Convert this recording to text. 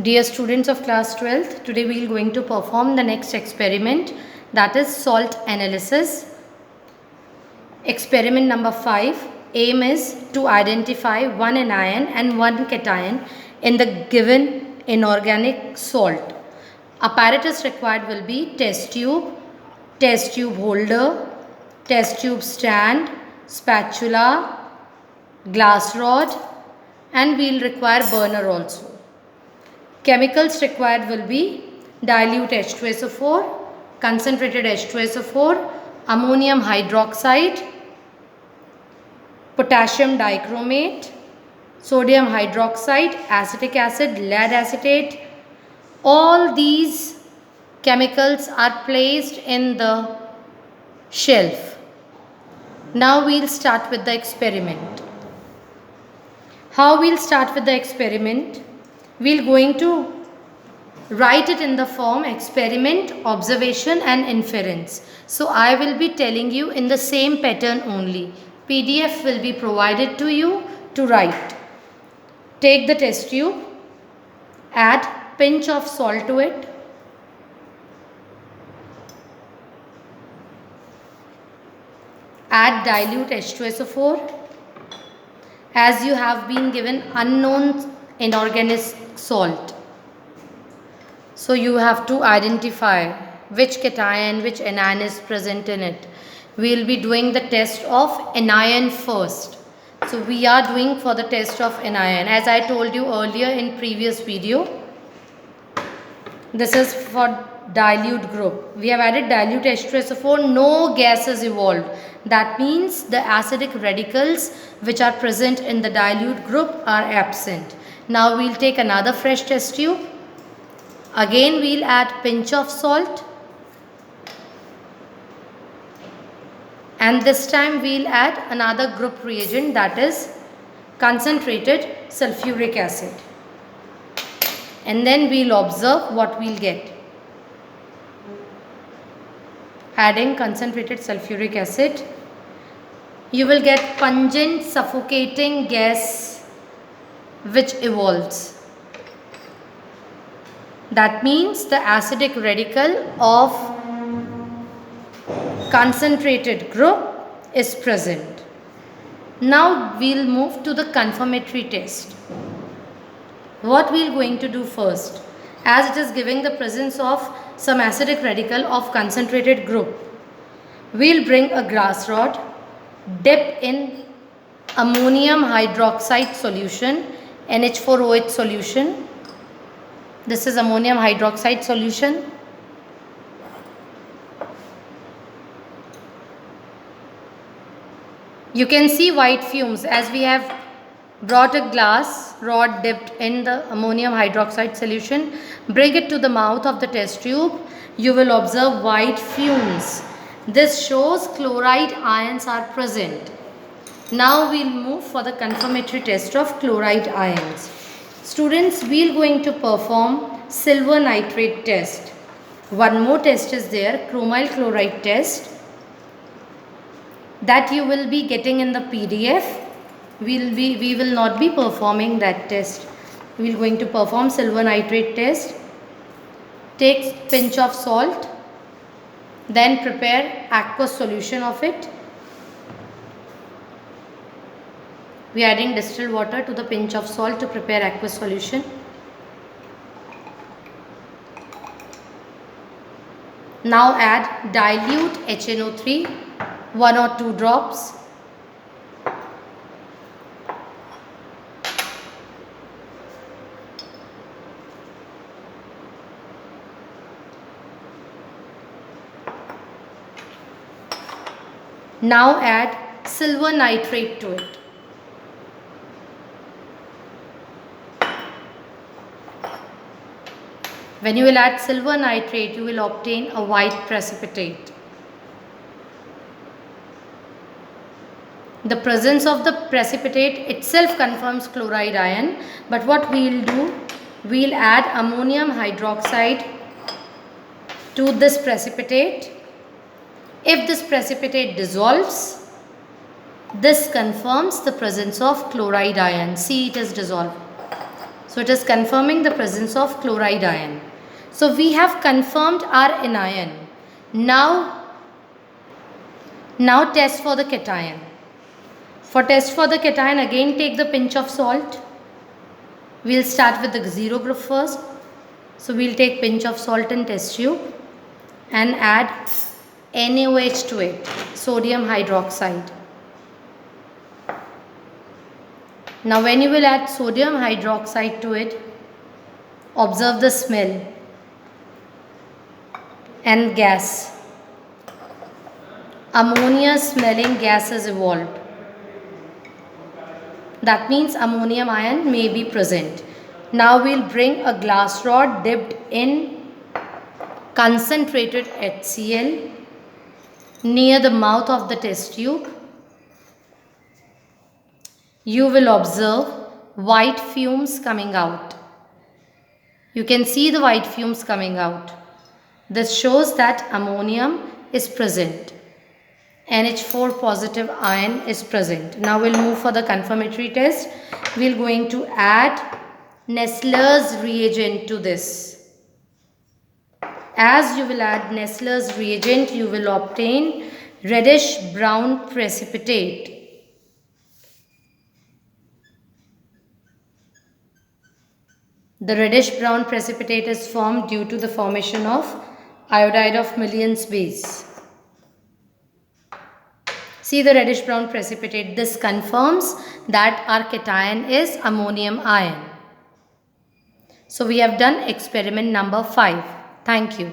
Dear students of class 12th, today we are going to perform the next experiment, that is salt analysis. Experiment number 5. Aim is to identify one anion and one cation in the given inorganic salt. Apparatus required will be test tube holder, test tube stand, spatula, glass rod, and we will require burner also. Chemicals required will be dilute H2SO4, concentrated H2SO4, ammonium hydroxide, potassium dichromate, sodium hydroxide, acetic acid, lead acetate. All these chemicals are placed in the shelf. Now we will start with the experiment. How we will start with the experiment? We are going to write it in the form experiment, observation and inference. So I will be telling you in the same pattern only. PDF will be provided to you to write. Take the test tube, add pinch of salt to it, add dilute H2SO4. As you have been given unknown inorganic salt, so you have to identify which cation, which anion is present in it. We will be doing the test of anion first. So we are doing for the test of anion. As I told you earlier in previous video, this is for dilute group. We have added dilute H2SO4, no gas is evolved. That means the acidic radicals which are present in the dilute group are absent. Now we will take another fresh test tube. Again we will add pinch of salt. And this time we will add another group reagent, that is concentrated sulfuric acid. And then we will observe what we will get. Adding concentrated sulfuric acid, you will get pungent suffocating gas which evolves. That means the acidic radical of concentrated group is present. Now we will move to the confirmatory test. What we are going to do first, as it is giving the presence of some acidic radical of concentrated group, we will bring a glass rod, dip in ammonium hydroxide solution, NH4OH solution. This is ammonium hydroxide solution. You can see white fumes as we have brought a glass rod dipped in the ammonium hydroxide solution. Bring it to the mouth of the test tube. You will observe white fumes. This shows chloride ions are present. Now we will move for the confirmatory test of chloride ions. Students, we are going to perform silver nitrate test. One more test is there, chromyl chloride test, that you will be getting in the PDF. We will not be performing that test. We are going to perform silver nitrate test. Take pinch of salt, then prepare aqueous solution of it. We are adding distilled water to the pinch of salt to prepare aqueous solution. Now add dilute HNO3, 1 or 2 drops. Now add silver nitrate to it. When you will add silver nitrate, you will obtain a white precipitate. The presence of the precipitate itself confirms chloride ion, but what we will do, we will add ammonium hydroxide to this precipitate. If this precipitate dissolves, this confirms the presence of chloride ion. See, it is dissolved. So it is confirming the presence of chloride ion. So we have confirmed our anion. Now test for the cation. For test for the cation, again take the pinch of salt. We'll start with the 0 group first. So we'll take pinch of salt in test tube and add NaOH to it, sodium hydroxide. Now when you will add sodium hydroxide to it, observe the smell and gas. Ammonia smelling gas is evolved. That means ammonium ion may be present. Now we'll bring a glass rod dipped in concentrated HCl near the mouth of the test tube. You will observe white fumes coming out. You can see the white fumes coming out. This shows that ammonium is present. NH4 positive ion is present. Now we'll move for the confirmatory test. We're going to add Nessler's reagent to this. As you will add Nessler's reagent, you will obtain reddish brown precipitate. The reddish brown precipitate is formed due to the formation of iodide of Million's base. See the reddish brown precipitate. This confirms that our cation is ammonium ion. So we have done experiment number 5. Thank you.